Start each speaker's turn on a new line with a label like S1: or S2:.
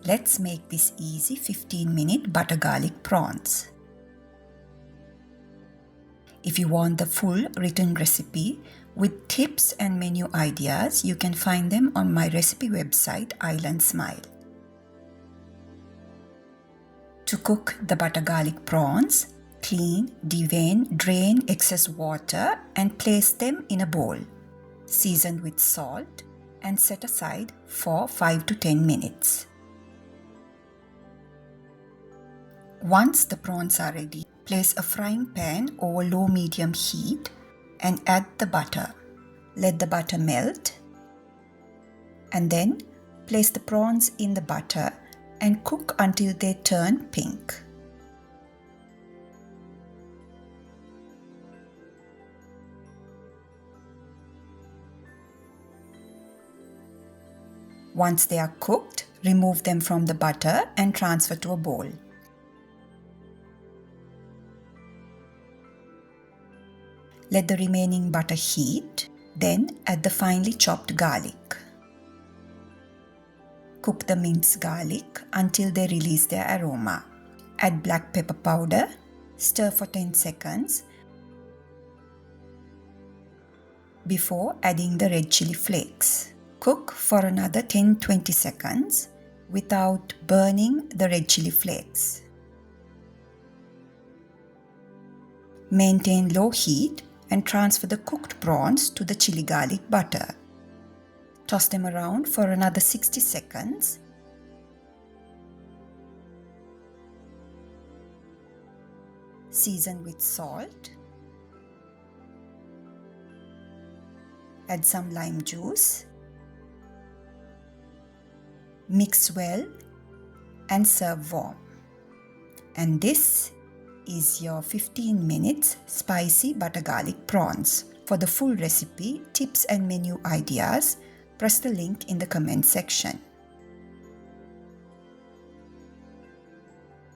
S1: Let's make this easy 15-minute butter garlic prawns. If you want the full written recipe with tips and menu ideas, you can find them on my recipe website Island Smile. To cook the butter garlic prawns, clean, devein, drain excess water and place them in a bowl. Season with salt and set aside for 5 to 10 minutes. Once the prawns are ready, place a frying pan over low-medium heat and add the butter. Let the butter melt and then place the prawns in the butter and cook until they turn pink. Once they are cooked, remove them from the butter and transfer to a bowl. Let the remaining butter heat, then add the finely chopped garlic. Cook the minced garlic until they release their aroma. Add black pepper powder, stir for 10 seconds before adding the red chilli flakes. Cook for another 10-20 seconds without burning the red chilli flakes. Maintain low heat and transfer the cooked prawns to the chili garlic butter. Toss them around for another 60 seconds. Season with salt. Add some lime juice. Mix well and serve warm. And this is your 15 minutes spicy butter garlic prawns. For the full recipe, tips and menu ideas, press the link in the comment section.